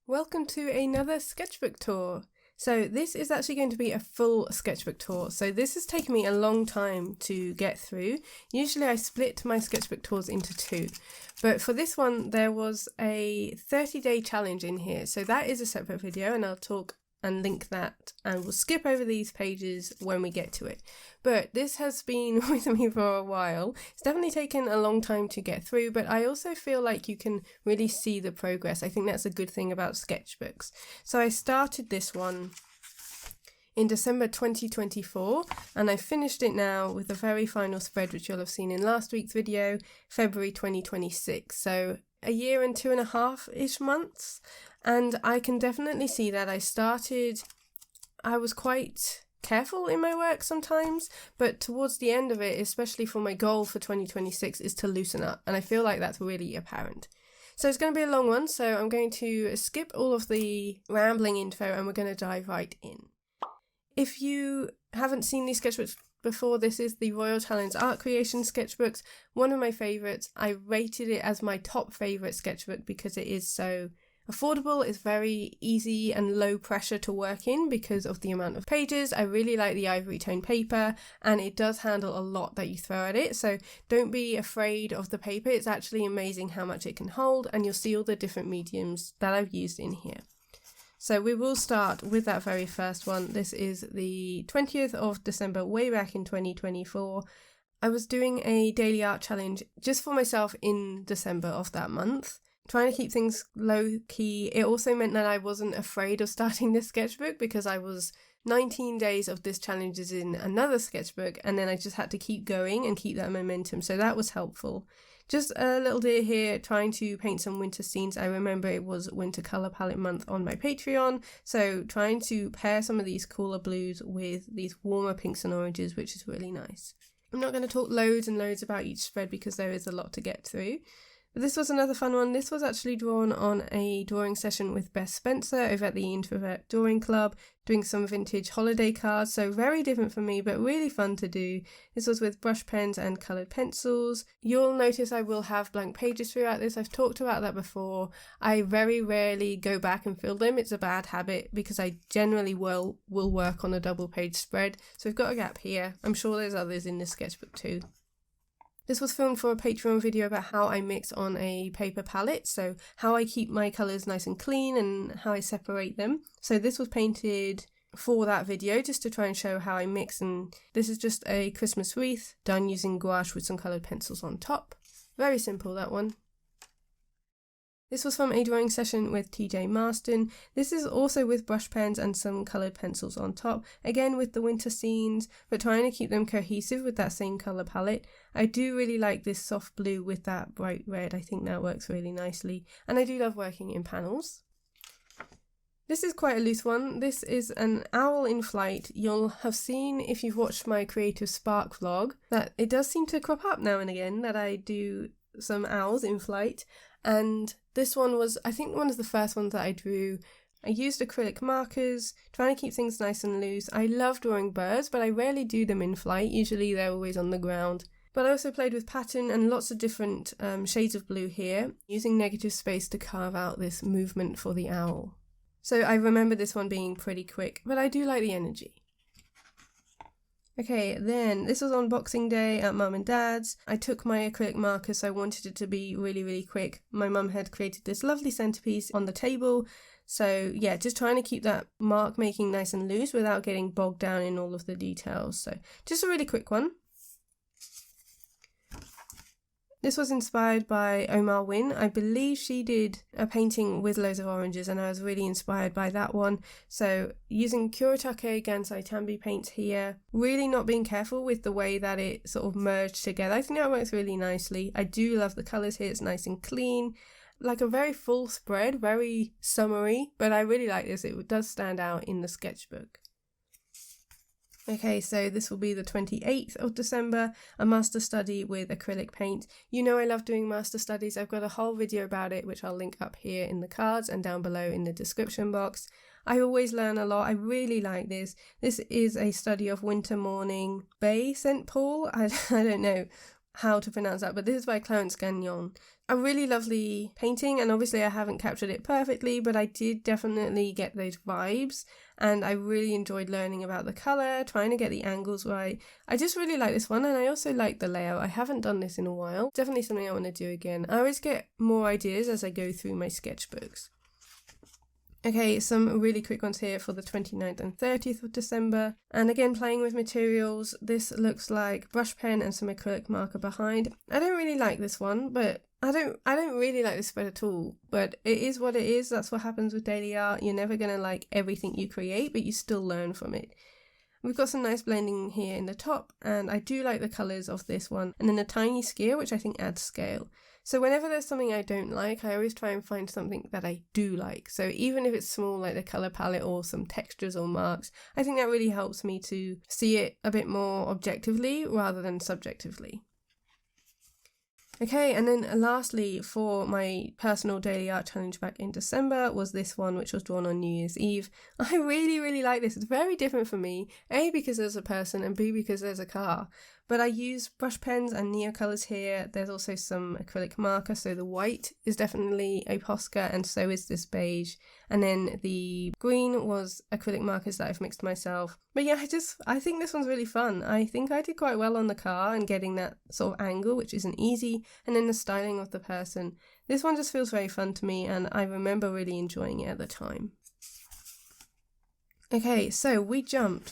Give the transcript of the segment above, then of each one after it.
Welcome to another sketchbook tour. So this is actually going to be a full sketchbook tour. So this has taken me a long time to get through. Usually I split my sketchbook tours into two. But for this one, there was a 30-day challenge in here. So that is a separate video and I'll talk and link that, and we'll skip over these pages when we get to it. But this has been with me for a while. It's definitely taken a long time to get through, but I also feel like you can really see the progress. I think that's a good thing about sketchbooks. So I started this one in December 2024 and I finished it now with the very final spread, which you'll have seen in last week's video, February 2026. So a year and 2.5-ish months. And I can definitely see that I was quite careful in my work sometimes, but towards the end of it, especially for my goal for 2026, is to loosen up. And I feel like that's really apparent. So it's going to be a long one, so I'm going to skip all of the rambling info and we're going to dive right in. If you haven't seen these sketchbooks before, this is the Royal Talens art creation sketchbooks, one of my favourites. I rated it as my top favourite sketchbook because it is so affordable, it's very easy and low pressure to work in because of the amount of pages. I really like the ivory tone paper and it does handle a lot that you throw at it, so don't be afraid of the paper. It's actually amazing how much it can hold, and you'll see all the different mediums that I've used in here. So we will start with that very first one. This is the 20th of December, way back in 2024. I was doing a daily art challenge just for myself in December of that month, trying to keep things low key. It also meant that I wasn't afraid of starting this sketchbook because I was 19 days of this challenge is in another sketchbook, and then I just had to keep going and keep that momentum. So that was helpful. Just a little bit here trying to paint some winter scenes. I remember it was winter colour palette month on my Patreon, so trying to pair some of these cooler blues with these warmer pinks and oranges, which is really nice. I'm not going to talk loads and loads about each spread because there is a lot to get through. But this was another fun one. This was actually drawn on a drawing session with Bess Spencer over at the Introvert Drawing Club, doing some vintage holiday cards, so very different for me, but really fun to do. This was with brush pens and coloured pencils. You'll notice I will have blank pages throughout this. I've talked about that before. I very rarely go back and fill them. It's a bad habit because I generally will work on a double page spread. So we've got a gap here. I'm sure there's others in this sketchbook too. This was filmed for a Patreon video about how I mix on a paper palette, so how I keep my colours nice and clean and how I separate them. So this was painted for that video just to try and show how I mix, and this is just a Christmas wreath done using gouache with some coloured pencils on top. Very simple, that one. This was from a drawing session with TJ Marston. This is also with brush pens and some coloured pencils on top, again with the winter scenes, but trying to keep them cohesive with that same colour palette. I do really like this soft blue with that bright red. I think that works really nicely, and I do love working in panels. This is quite a loose one. This is an owl in flight. You'll have seen, if you've watched my Creative Spark vlog, that it does seem to crop up now and again that I do some owls in flight. And this one was, I think, one of the first ones that I drew. I used acrylic markers, trying to keep things nice and loose. I love drawing birds, but I rarely do them in flight. Usually they're always on the ground. But I also played with pattern and lots of different shades of blue here, using negative space to carve out this movement for the owl. So I remember this one being pretty quick, but I do like the energy. Okay, then this was on Boxing Day at Mum and Dad's. I took my acrylic marker, so I wanted it to be really, really quick. My mum had created this lovely centerpiece on the table. So yeah, just trying to keep that mark making nice and loose without getting bogged down in all of the details. So just a really quick one. This was inspired by Omar Wynne. I believe she did a painting with loads of oranges and I was really inspired by that one. So using Kuretake Gansai Tambi paints here, really not being careful with the way that it sort of merged together. I think that works really nicely. I do love the colours here, it's nice and clean. Like a very full spread, very summery, but I really like this. It does stand out in the sketchbook. Okay, so this will be the 28th of December, a master study with acrylic paint. You know I love doing master studies. I've got a whole video about it, which I'll link up here in the cards and down below in the description box. I always learn a lot. I really like this. This is a study of Winter Morning Bay St. Paul. I don't know how to pronounce that, but this is by Clarence Gagnon. A really lovely painting, and obviously I haven't captured it perfectly, but I did definitely get those vibes, and I really enjoyed learning about the colour, trying to get the angles right. I just really like this one, and I also like the layout. I haven't done this in a while. Definitely something I want to do again. I always get more ideas as I go through my sketchbooks. Okay, some really quick ones here for the 29th and 30th of December. And again, playing with materials. This looks like brush pen and some acrylic marker behind. I don't really like this one, but I don't really like this spread at all. But it is what it is. That's what happens with daily art. You're never going to like everything you create, but you still learn from it. We've got some nice blending here in the top, and I do like the colours of this one. And then a tiny skier, which I think adds scale. So whenever there's something I don't like, I always try and find something that I do like. So even if it's small, like the colour palette or some textures or marks, I think that really helps me to see it a bit more objectively rather than subjectively. Okay, and then lastly, for my personal daily art challenge back in December was this one, which was drawn on New Year's Eve. I really like this. It's very different for me, A, because there's a person, and B, because there's a car. But I use brush pens and Neo colours here. There's also some acrylic marker, so the white is definitely a Posca, and so is this beige. And then the green was acrylic markers that I've mixed myself. But yeah, I think this one's really fun. I think I did quite well on the car and getting that sort of angle, which isn't easy, and then the styling of the person. This one just feels very fun to me, and I remember really enjoying it at the time. Okay, so we jumped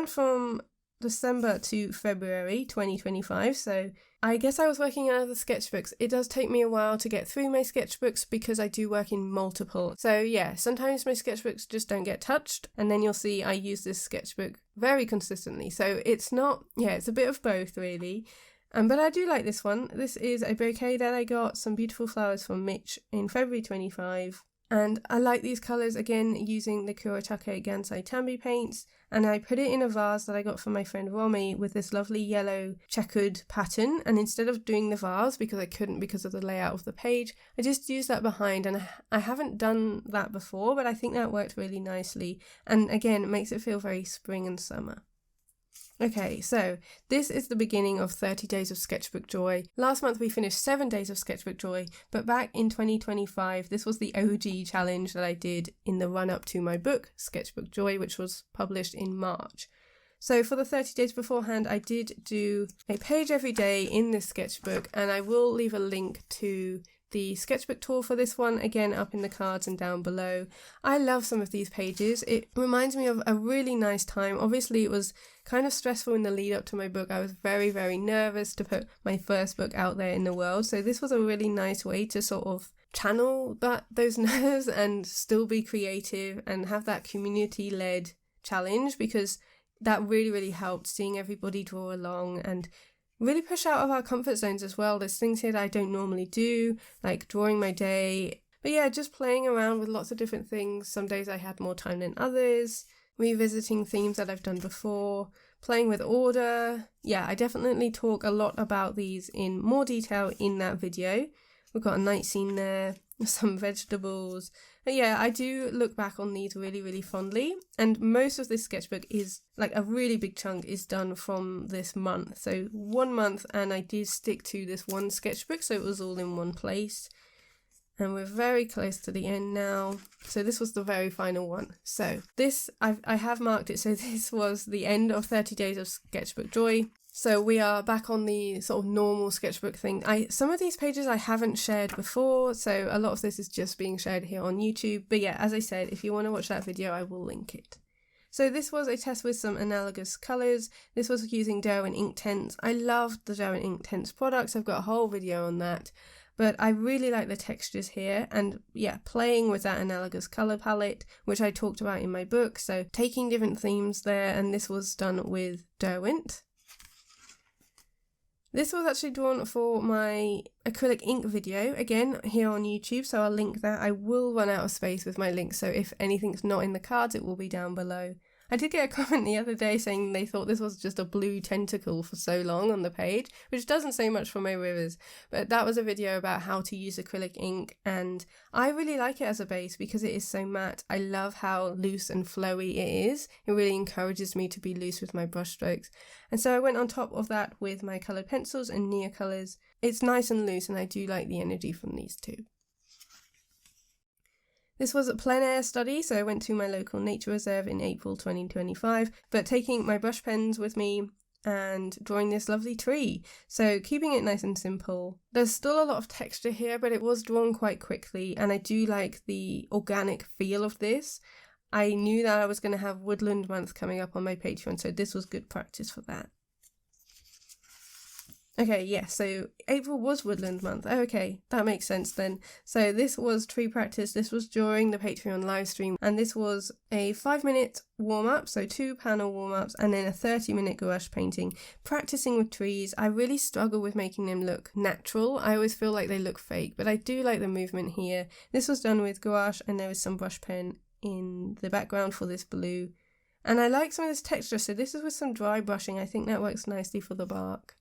from December to February 2025, so I guess I was working on other sketchbooks. It does take me a while to get through my sketchbooks because I do work in multiple. So yeah, sometimes my sketchbooks just don't get touched, and then you'll see I use this sketchbook very consistently. So it's a bit of both really. But I do like this one. This is a bouquet that I got, some beautiful flowers from Mitch in February 25. And I like these colours, again, using the Kuretake Gansai Tambi paints. And I put it in a vase that I got from my friend Romy with this lovely yellow checkered pattern. And instead of doing the vase, because I couldn't because of the layout of the page, I just used that behind. And I haven't done that before, but I think that worked really nicely. And again, it makes it feel very spring and summer. Okay, so this is the beginning of 30 Days of Sketchbook Joy. Last month we finished 7 days of Sketchbook Joy, but back in 2025, this was the OG challenge that I did in the run-up to my book, Sketchbook Joy, which was published in March. So for the 30 days beforehand, I did do a page every day in this sketchbook, and I will leave a link to the sketchbook tour for this one, again up in the cards and down below. I love some of these pages. It reminds me of a really nice time. Obviously it was kind of stressful in the lead up to my book. I was very nervous to put my first book out there in the world, so this was a really nice way to sort of channel those nerves and still be creative and have that community-led challenge, because that really helped, seeing everybody draw along and really push out of our comfort zones as well. There's things here that I don't normally do, like drawing my day. But yeah, just playing around with lots of different things. Some days I had more time than others, revisiting themes that I've done before, playing with order. Yeah, I definitely talk a lot about these in more detail in that video. We've got a night scene there, some vegetables. But yeah, I do look back on these really fondly, and most of this sketchbook is, like, a really big chunk is done from this month. So 1 month, and I did stick to this one sketchbook, so it was all in one place. And we're very close to the end now. So this was the very final one. So this, I have marked it, so this was the end of 30 Days of Sketchbook Joy. So we are back on the sort of normal sketchbook thing. Some of these pages I haven't shared before, so a lot of this is just being shared here on YouTube. But yeah, as I said, if you want to watch that video, I will link it. So this was a test with some analogous colours. This was using Derwent Inktense. I loved the Derwent Inktense products. I've got a whole video on that. But I really like the textures here, and yeah, playing with that analogous colour palette, which I talked about in my book. So taking different themes there, and this was done with Derwent. This was actually drawn for my acrylic ink video, again, here on YouTube, so I'll link that. I will run out of space with my links, so if anything's not in the cards, it will be down below. I did get a comment the other day saying they thought this was just a blue tentacle for so long on the page, which doesn't say much for my rivers, but that was a video about how to use acrylic ink, and I really like it as a base because it is so matte. I love how loose and flowy it is. It really encourages me to be loose with my brush strokes. And so I went on top of that with my coloured pencils and Nia colours. It's nice and loose, and I do like the energy from these two. This was a plein air study, so I went to my local nature reserve in April 2025, but taking my brush pens with me and drawing this lovely tree. So keeping it nice and simple. There's still a lot of texture here, but it was drawn quite quickly, and I do like the organic feel of this. I knew that I was going to have Woodland Month coming up on my Patreon, so this was good practice for that. Okay, yeah, so April was Woodland Month. Oh, okay, that makes sense then. So this was tree practice. This was during the Patreon live stream, and this was a 5-minute warm-up, so 2 panel warm-ups, and then a 30-minute gouache painting. Practicing with trees, I really struggle with making them look natural. I always feel like they look fake, but I do like the movement here. This was done with gouache, and there was some brush pen in the background for this blue. And I like some of this texture, so this is with some dry brushing. I think that works nicely for the bark.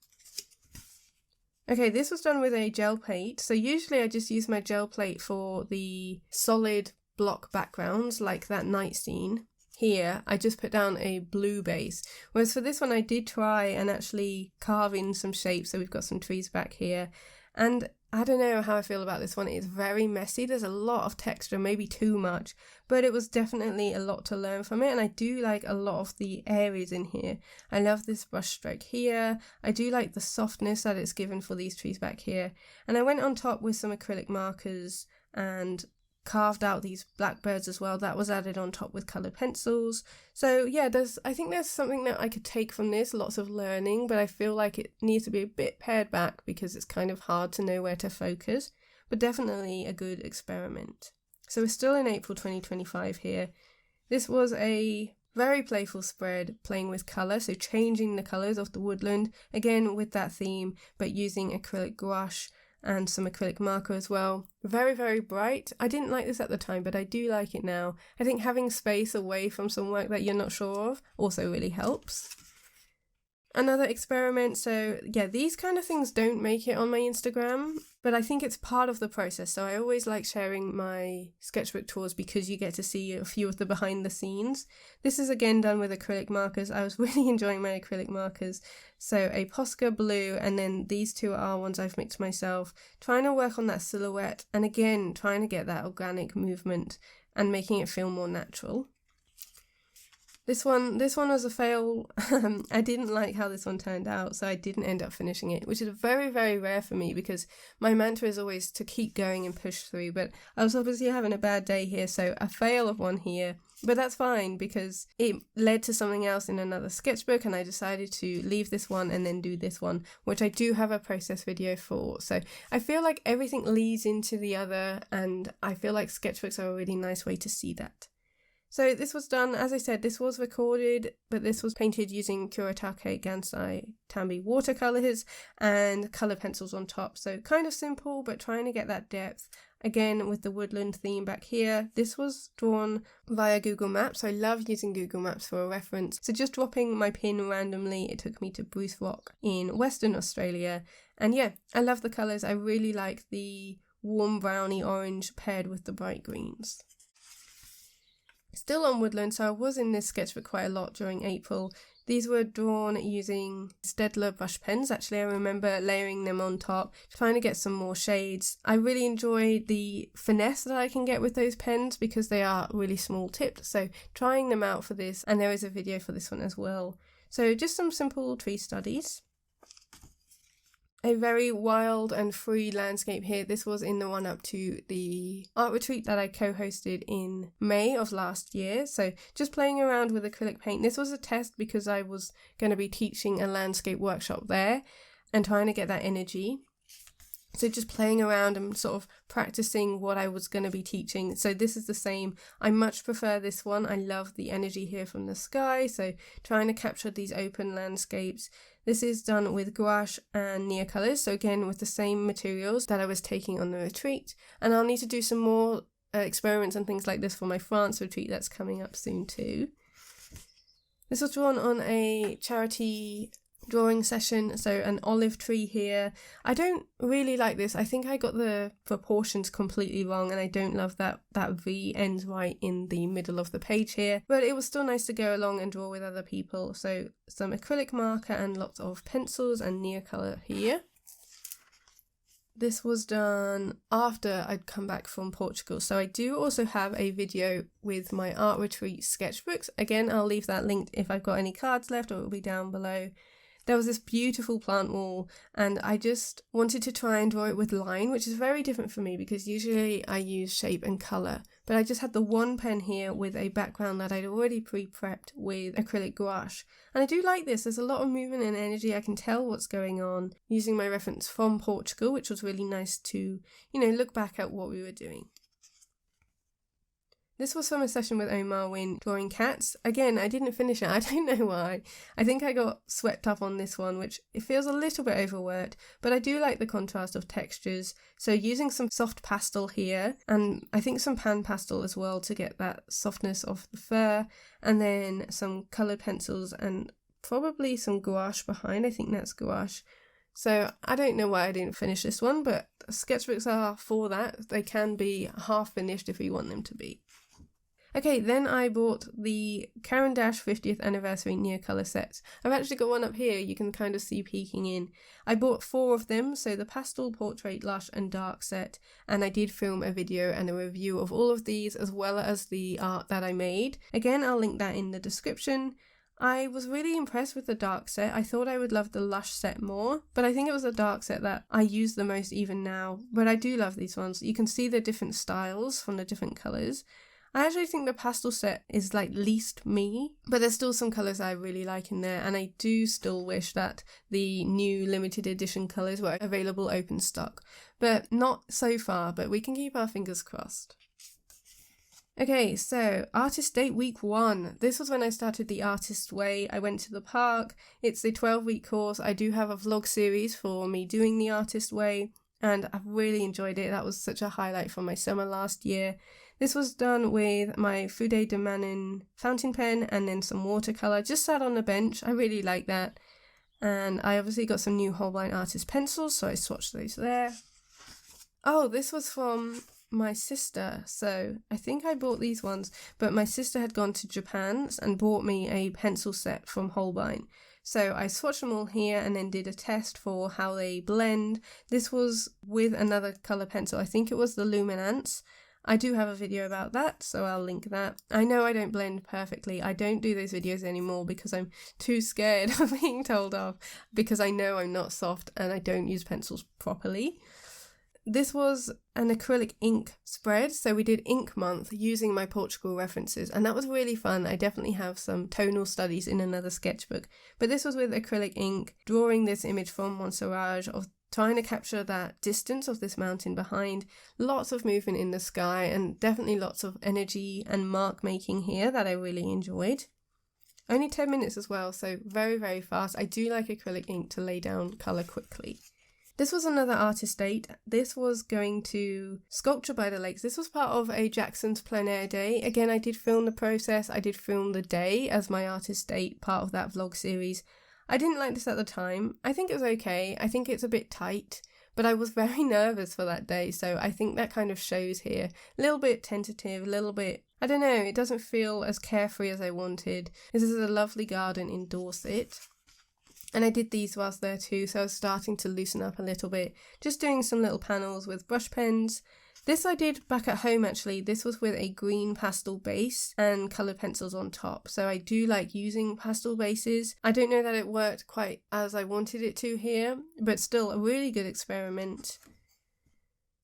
Okay, this was done with a gel plate. So usually I just use my gel plate for the solid block backgrounds like that night scene. Here, I just put down a blue base. Whereas for this one, I did try and actually carve in some shapes. So we've got some trees back here. And I don't know how I feel about this one. It's very messy. There's a lot of texture, maybe too much, but it was definitely a lot to learn from it. And I do like a lot of the areas in here. I love this brush stroke here. I do like the softness that it's given for these trees back here. And I went on top with some acrylic markers and carved out these blackbirds as well. That was added on top with coloured pencils. So yeah, I think there's something that I could take from this, lots of learning, but I feel like it needs to be a bit pared back because it's kind of hard to know where to focus, but definitely a good experiment. So we're still in April 2025 here. This was a very playful spread playing with colour, so changing the colours of the woodland, again with that theme, but using acrylic gouache and some acrylic marker as well. Very, very bright. I didn't like this at the time, but I do like it now. I think having space away from some work that you're not sure of also really helps. Another experiment, so yeah, these kind of things don't make it on my Instagram, but I think it's part of the process. So I always like sharing my sketchbook tours because you get to see a few of the behind the scenes. This is again done with acrylic markers. I was really enjoying my acrylic markers. So a Posca blue, and then these two are ones I've mixed myself, trying to work on that silhouette, and again, trying to get that organic movement and making it feel more natural. This one was a fail. I didn't like how this one turned out, so I didn't end up finishing it, which is very, very rare for me because my mantra is always to keep going and push through, but I was obviously having a bad day here, so a fail of one here, but that's fine because it led to something else in another sketchbook, and I decided to leave this one and then do this one, which I do have a process video for. So I feel like everything leads into the other, and I feel like sketchbooks are a really nice way to see that. So this was done, as I said, this was recorded, but this was painted using Kuretake Gansai Tambi watercolours and colour pencils on top. So kind of simple, but trying to get that depth. Again, with the woodland theme back here. This was drawn via Google Maps. I love using Google Maps for a reference. So just dropping my pin randomly, it took me to Bruce Rock in Western Australia. And yeah, I love the colours. I really like the warm browny orange paired with the bright greens. Still on woodland, so I was in this sketchbook quite a lot during April. These were drawn using Staedtler brush pens. Actually, I remember layering them on top, trying to get some more shades. I really enjoy the finesse that I can get with those pens because they are really small tipped. So trying them out for this, and there is a video for this one as well. So just some simple tree studies. A very wild and free landscape here. This was in the run up to the art retreat that I co-hosted in May of last year. So just playing around with acrylic paint. This was a test because I was going to be teaching a landscape workshop there and trying to get that energy. So just playing around and sort of practicing what I was going to be teaching. So this is the same. I much prefer this one. I love the energy here from the sky. So trying to capture these open landscapes. This is done with gouache and Nia colours. So again, with the same materials that I was taking on the retreat. And I'll need to do some more experiments and things like this for my France retreat that's coming up soon too. This was drawn on a charity drawing session, so an olive tree here. I don't really like this. I think I got the proportions completely wrong, and I don't love that V ends right in the middle of the page here, but it was still nice to go along and draw with other people. So some acrylic marker and lots of pencils and Neocolor here. This was done after I'd come back from Portugal, so I do also have a video with my art retreat sketchbooks. Again, I'll leave that linked if I've got any cards left, or it will be down below. There was this beautiful plant wall, and I just wanted to try and draw it with line, which is very different for me because usually I use shape and colour. But I just had the one pen here with a background that I'd already pre-prepped with acrylic gouache. And I do like this. There's a lot of movement and energy. I can tell what's going on using my reference from Portugal, which was really nice to, look back at what we were doing. This was from a session with Omar Wynne drawing cats. Again, I didn't finish it. I don't know why. I think I got swept up on this one, which it feels a little bit overworked, but I do like the contrast of textures. So using some soft pastel here, and I think some pan pastel as well to get that softness of the fur, and then some coloured pencils and probably some gouache behind. I think that's gouache. So I don't know why I didn't finish this one, but sketchbooks are for that. They can be half finished if you want them to be. Okay, then I bought the Caran d'Ache 50th anniversary Neocolor sets. I've actually got one up here you can kind of see peeking in. I bought 4 of them, so the pastel, portrait, lush and dark set, and I did film a video and a review of all of these as well as the art that I made. Again, I'll link that in the description. I was really impressed with the dark set. I thought I would love the lush set more, but I think it was the dark set that I use the most even now. But I do love these ones. You can see the different styles from the different colours. I actually think the pastel set is like least me, but there's still some colours I really like in there, and I do still wish that the new limited edition colours were available open stock, but not so far, but we can keep our fingers crossed. Okay, so Artist Date Week 1. This was when I started the Artist Way. I went to the park. It's a 12-week course. I do have a vlog series for me doing the Artist Way, and I've really enjoyed it. That was such a highlight from my summer last year. This was done with my Fude de Manin fountain pen and then some watercolour. Just sat on the bench. I really like that. And I obviously got some new Holbein Artist pencils, so I swatched those there. Oh, this was from my sister. So I think I bought these ones, but my sister had gone to Japan and bought me a pencil set from Holbein. So I swatched them all here and then did a test for how they blend. This was with another colour pencil. I think it was the Luminance. I do have a video about that, so I'll link that. I know I don't blend perfectly. I don't do those videos anymore because I'm too scared of being told off, because I know I'm not soft and I don't use pencils properly. This was an acrylic ink spread, so we did ink month using my Portugal references, and that was really fun. I definitely have some tonal studies in another sketchbook, but this was with acrylic ink, drawing this image from Montserrat of trying to capture that distance of this mountain behind. Lots of movement in the sky and definitely lots of energy and mark making here that I really enjoyed. Only 10 minutes as well, so very, very fast. I do like acrylic ink to lay down colour quickly. This was another artist date. This was going to Sculpture by the Lakes. This was part of a Jackson's plein air day. Again, I did film the process. I did film the day as my artist date, part of that vlog series. I didn't like this at the time. I think it was okay. I think it's a bit tight, but I was very nervous for that day, so I think that kind of shows here. A little bit tentative, a little bit, I don't know, it doesn't feel as carefree as I wanted. This is a lovely garden in Dorset. And I did these whilst there too, so I was starting to loosen up a little bit. Just doing some little panels with brush pens. This I did back at home actually. This was with a green pastel base and coloured pencils on top. So I do like using pastel bases. I don't know that it worked quite as I wanted it to here, but still a really good experiment.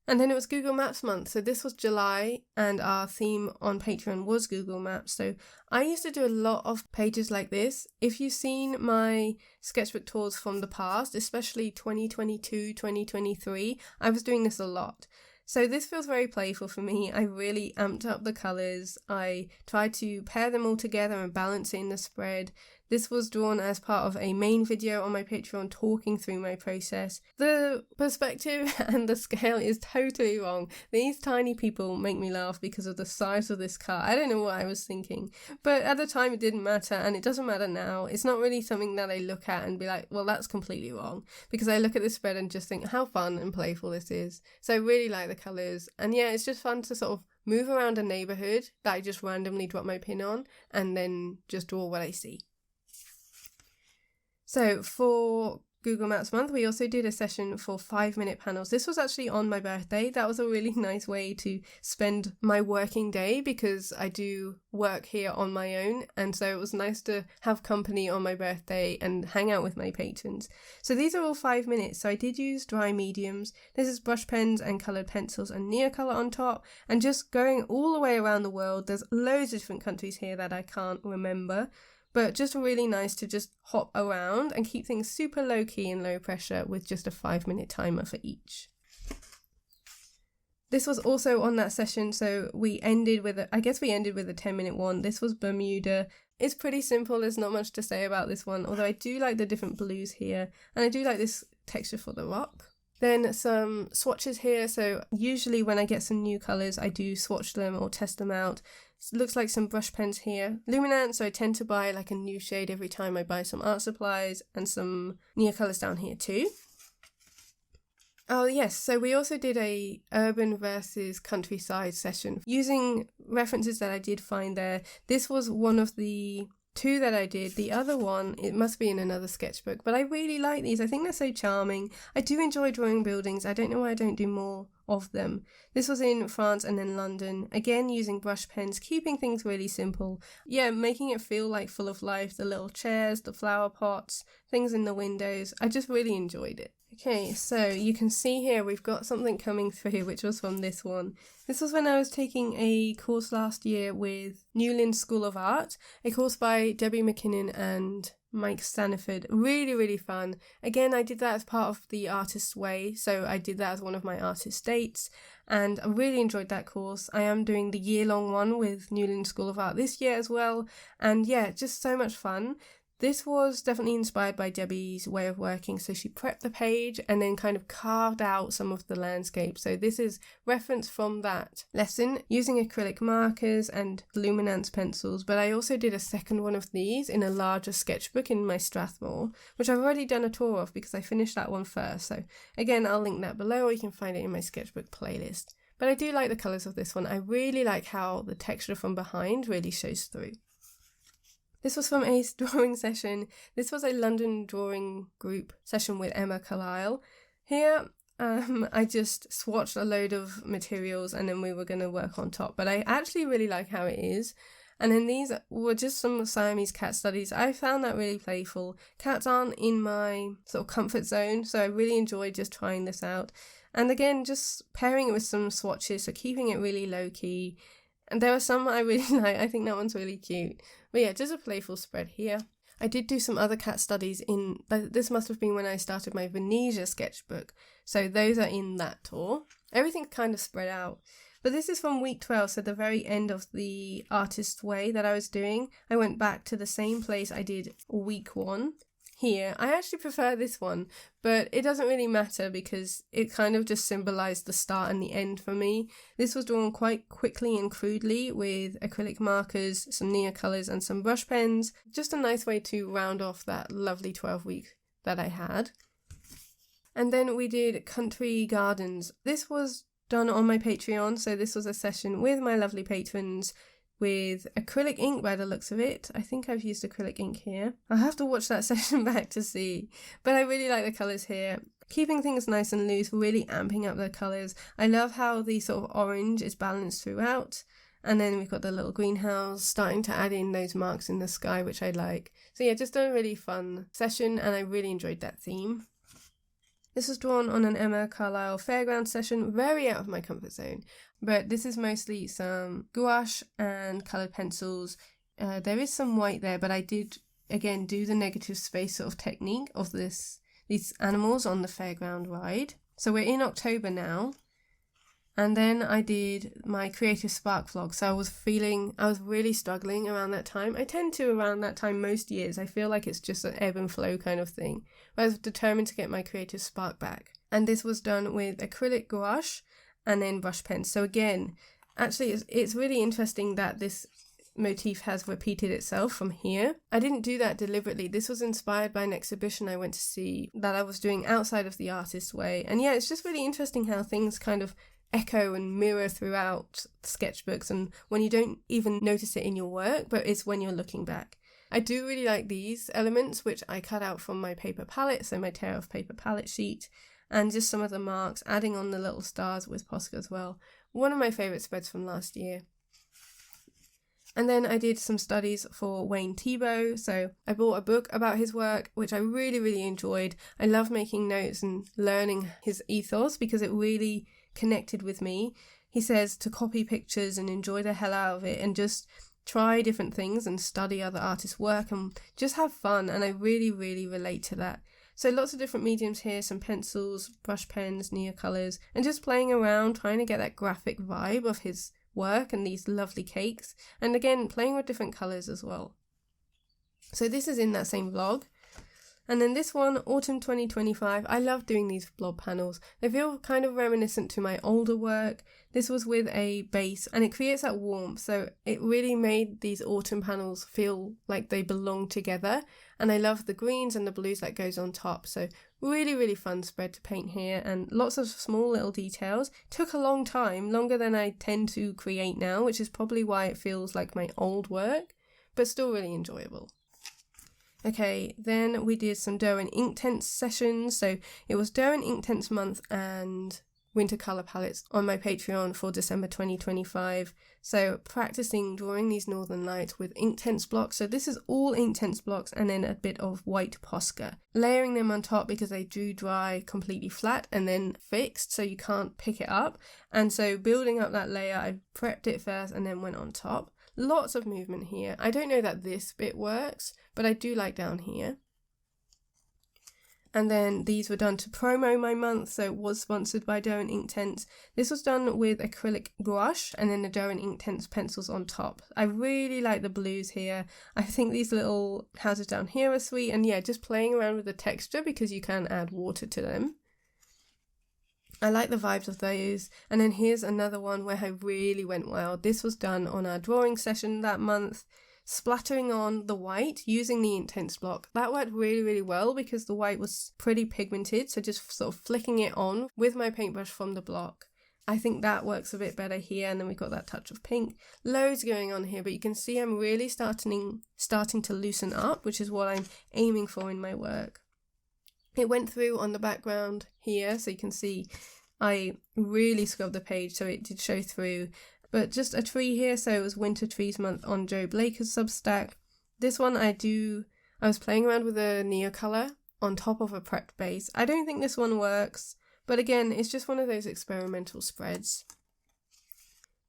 And then it was Google Maps month. So this was July and our theme on Patreon was Google Maps. So I used to do a lot of pages like this. If you've seen my sketchbook tours from the past, especially 2022, 2023, I was doing this a lot. So this feels very playful for me. I really amped up the colours. I tried to pair them all together and balance it in the spread. This was drawn as part of a main video on my Patreon talking through my process. The perspective and the scale is totally wrong. These tiny people make me laugh because of the size of this car. I don't know what I was thinking, but at the time it didn't matter, and it doesn't matter now. It's not really something that I look at and be like, well, that's completely wrong, because I look at this spread and just think how fun and playful this is. So I really like the colours, and yeah, it's just fun to sort of move around a neighbourhood that I just randomly drop my pin on and then just draw what I see. So for Google Maps month, we also did a session for 5-minute panels. This was actually on my birthday. That was a really nice way to spend my working day, because I do work here on my own, and so it was nice to have company on my birthday and hang out with my patrons. So these are all 5 minutes. So I did use dry mediums. This is brush pens and coloured pencils and Neocolor on top, and just going all the way around the world. There's loads of different countries here that I can't remember, but just really nice to just hop around and keep things super low key and low pressure with just a 5-minute timer for each. This was also on that session, so we ended with a 10-minute one. This was Bermuda. It's pretty simple, there's not much to say about this one, although I do like the different blues here, and I do like this texture for the rock. Then some swatches here, so usually when I get some new colours I do swatch them or test them out. It looks like some brush pens here. Luminant, so I tend to buy like a new shade every time I buy some art supplies, and some Neocolors down here too. Oh yes, so we also did a urban versus countryside session using references that I did find there. This was one of the 2 that I did. The other one, it must be in another sketchbook, but I really like these. I think they're so charming. I do enjoy drawing buildings. I don't know why I don't do more of them. This was in France and then London, again using brush pens, keeping things really simple. Yeah, making it feel like full of life, the little chairs, the flower pots, things in the windows. I just really enjoyed it. Okay, so you can see here we've got something coming through, which was from this one. This was when I was taking a course last year with Newlyn School of Art, a course by Debbie McKinnon and Mike Staniford. Really, really fun. Again, I did that as part of the Artist's Way, so I did that as one of my artist dates, and I really enjoyed that course. I am doing the year-long one with Newlyn School of Art this year as well, and yeah, just so much fun. This was definitely inspired by Debbie's way of working, so she prepped the page and then kind of carved out some of the landscape. So this is reference from that lesson using acrylic markers and luminance pencils, but I also did a second one of these in a larger sketchbook in my Strathmore, which I've already done a tour of because I finished that one first. So again, I'll link that below, or you can find it in my sketchbook playlist. But I do like the colours of this one. I really like how the texture from behind really shows through. This was from a drawing session. This was a London drawing group session with Emma Carlisle. Here, I just swatched a load of materials and then we were going to work on top. But I actually really like how it is. And then these were just some Siamese cat studies. I found that really playful. Cats aren't in my sort of comfort zone, so I really enjoyed just trying this out. And again, just pairing it with some swatches, so keeping it really low key. And there are some I really like. I think that one's really cute. But yeah, just a playful spread here. I did do some other cat studies in, this must have been when I started my Venetia sketchbook. So those are in that tour. Everything's kind of spread out. But this is from week 12, so the very end of the Artist's Way that I was doing. I went back to the same place I did week 1. Here, I actually prefer this one, but it doesn't really matter because it kind of just symbolised the start and the end for me. This was drawn quite quickly and crudely with acrylic markers, some Neocolors and some brush pens. Just a nice way to round off that lovely 12 week that I had. And then we did country gardens. This was done on my Patreon, so this was a session with my lovely patrons with acrylic ink by the looks of it. I think I've used acrylic ink here. I'll have to watch that session back to see. But I really like the colours here. Keeping things nice and loose, really amping up the colours. I love how the sort of orange is balanced throughout. And then we've got the little greenhouse starting to add in those marks in the sky, which I like. So yeah, just a really fun session and I really enjoyed that theme. This was drawn on an Emma Carlisle fairground session, very out of my comfort zone. But this is mostly some gouache and coloured pencils. There is some white there, but I did, again, do the negative space sort of technique of these animals on the fairground ride. So we're in October now. And then I did my Creative Spark vlog. So I was really struggling around that time. I tend to around that time most years. I feel like it's just an ebb and flow kind of thing. But I was determined to get my Creative Spark back. And this was done with acrylic gouache and then brush pens. So again, actually it's really interesting that this motif has repeated itself from here. I didn't do that deliberately. This was inspired by an exhibition I went to see that I was doing outside of the Artist Way. And yeah, it's just really interesting how things kind of echo and mirror throughout sketchbooks, and when you don't even notice it in your work, but it's when you're looking back. I do really like these elements, which I cut out from my paper palette, so my tear off paper palette sheet, and just some of the marks, adding on the little stars with Posca as well. One of my favourite spreads from last year. And then I did some studies for Wayne Thiebaud. So I bought a book about his work, which I really, really enjoyed. I love making notes and learning his ethos because it really connected with me. He says to copy pictures and enjoy the hell out of it and just try different things and study other artists' work and just have fun. And I really, really relate to that. So lots of different mediums here, some pencils, brush pens, Neocolors, and just playing around, trying to get that graphic vibe of his work and these lovely cakes. And again, playing with different colours as well. So this is in that same vlog. And then this one, Autumn 2025, I love doing these blob panels. They feel kind of reminiscent to my older work. This was with a base and it creates that warmth. So it really made these autumn panels feel like they belong together. And I love the greens and the blues that goes on top. So really, really fun spread to paint here and lots of small little details. Took a long time, longer than I tend to create now, which is probably why it feels like my old work, but still really enjoyable. Okay, then we did some dough and Inktense sessions. So it was dough and Inktense month and winter colour palettes on my Patreon for December 2025. So practicing drawing these Northern Lights with Inktense blocks. So this is all Inktense blocks and then a bit of white Posca. Layering them on top because they do dry completely flat and then fixed so you can't pick it up. And so building up that layer, I prepped it first and then went on top. Lots of movement here. I don't know that this bit works, but I do like down here. And then these were done to promo my month, so it was sponsored by Dough and Inktense. This was done with acrylic gouache and then the Dough and Inktense pencils on top. I really like the blues here. I think these little houses down here are sweet, and yeah, just playing around with the texture because you can add water to them. I like the vibes of those. And then here's another one where I really went wild. This was done on our drawing session that month, splattering on the white using the Inktense block. That worked really, really well because the white was pretty pigmented, so just sort of flicking it on with my paintbrush from the block. I think that works a bit better here, and then we've got that touch of pink. Loads going on here, but you can see I'm really starting to loosen up, which is what I'm aiming for in my work. It went through on the background here, so you can see I really scrubbed the page so it did show through. But just a tree here, so it was Winter Trees Month on Joe Blaker's Substack. This one I was playing around with a Neocolor on top of a prepped base. I don't think this one works, but again, it's just one of those experimental spreads.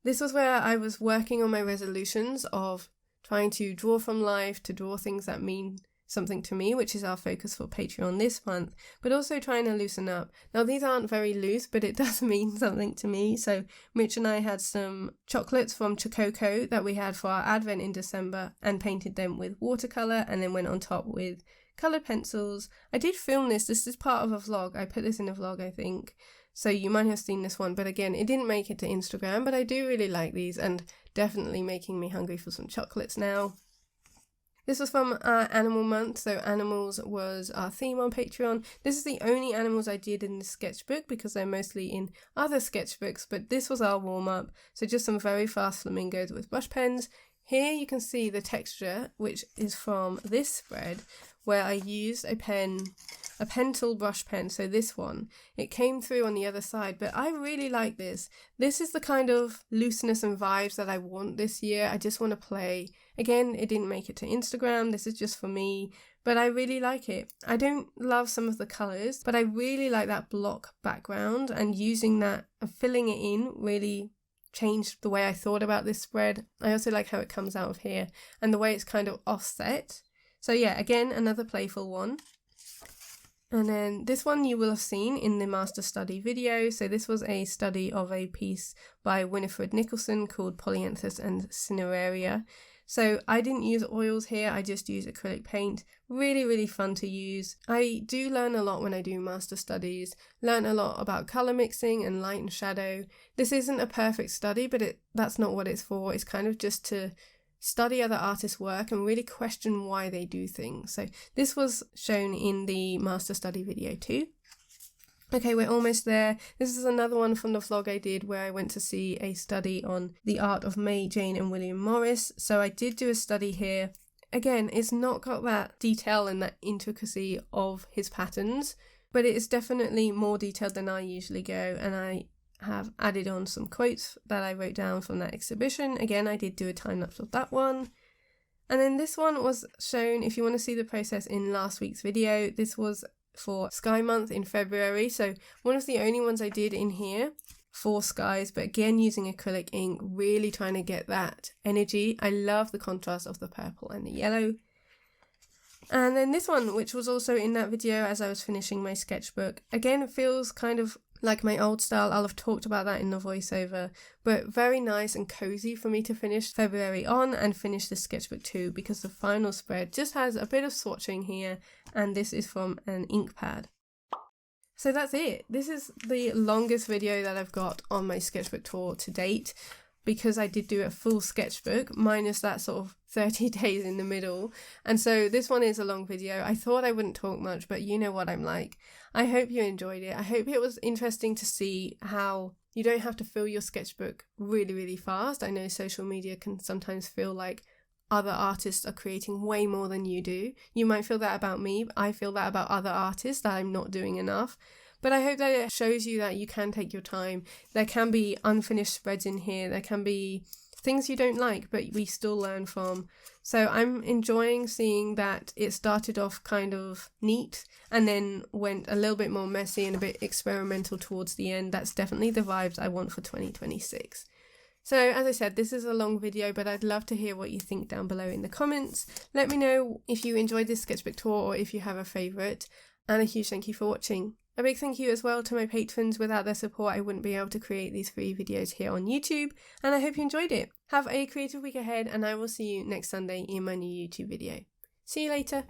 This was where I was working on my resolutions of trying to draw from life, to draw things that mean something to me, which is our focus for Patreon this month, but also trying to loosen up. Now these aren't very loose, but it does mean something to me. So Mitch and I had some chocolates from Chococo that we had for our advent in December and painted them with watercolour and then went on top with coloured pencils. I did film this is part of a vlog. I put this in a vlog, I think, so you might have seen this one, but again, it didn't make it to Instagram, but I do really like these and definitely making me hungry for some chocolates now. This was from our Animal Month, so animals was our theme on Patreon. This is the only animals I did in the sketchbook because they're mostly in other sketchbooks, but this was our warm-up. So just some very fast flamingos with brush pens. Here you can see the texture, which is from this spread, where I used a Pentel brush pen, so this one. It came through on the other side, but I really like this. This is the kind of looseness and vibes that I want this year. I just want to play. Again, it didn't make it to Instagram. This is just for me, but I really like it. I don't love some of the colours, but I really like that block background, and using that and filling it in really changed the way I thought about this spread. I also like how it comes out of here and the way it's kind of offset. So yeah, again, another playful one. And then this one you will have seen in the master study video. So this was a study of a piece by Winifred Nicholson called Polyanthus and Cineraria. So I didn't use oils here, I just used acrylic paint. Really, really fun to use. I do learn a lot when I do master studies, learn a lot about colour mixing and light and shadow. This isn't a perfect study, but that's not what it's for. It's kind of just to study other artists' work and really question why they do things. So this was shown in the master study video too. Okay, we're almost there. This is another one from the vlog I did where I went to see a study on the art of May, Jane and William Morris. So I did do a study here. Again, it's not got that detail and that intricacy of his patterns, but it is definitely more detailed than I usually go, and I have added on some quotes that I wrote down from that exhibition. Again, I did do a time-lapse of that one. And then this one was shown, if you want to see the process, in last week's video. This was for Sky Month in February, so one of the only ones I did in here for skies, but again using acrylic ink, really trying to get that energy. I love the contrast of the purple and the yellow. And then this one, which was also in that video as I was finishing my sketchbook, again it feels kind of like my old style. I'll have talked about that in the voiceover, but very nice and cozy for me to finish February on and finish the sketchbook too, because the final spread just has a bit of swatching here, and this is from an ink pad. So that's it. This is the longest video that I've got on my sketchbook tour to date, because I did do a full sketchbook minus that sort of 30 days in the middle. And so this one is a long video. I thought I wouldn't talk much, but you know what I'm like. I hope you enjoyed it. I hope it was interesting to see how you don't have to fill your sketchbook really, really fast. I know social media can sometimes feel like other artists are creating way more than you do. You might feel that about me. I feel that about other artists, that I'm not doing enough. But I hope that it shows you that you can take your time. There can be unfinished spreads in here. There can be things you don't like, but we still learn from. So I'm enjoying seeing that it started off kind of neat and then went a little bit more messy and a bit experimental towards the end. That's definitely the vibes I want for 2026. So as I said, this is a long video, but I'd love to hear what you think down below in the comments. Let me know if you enjoyed this sketchbook tour or if you have a favourite. And a huge thank you for watching. A big thank you as well to my patrons. Without their support, I wouldn't be able to create these free videos here on YouTube. And I hope you enjoyed it. Have a creative week ahead, and I will see you next Sunday in my new YouTube video. See you later.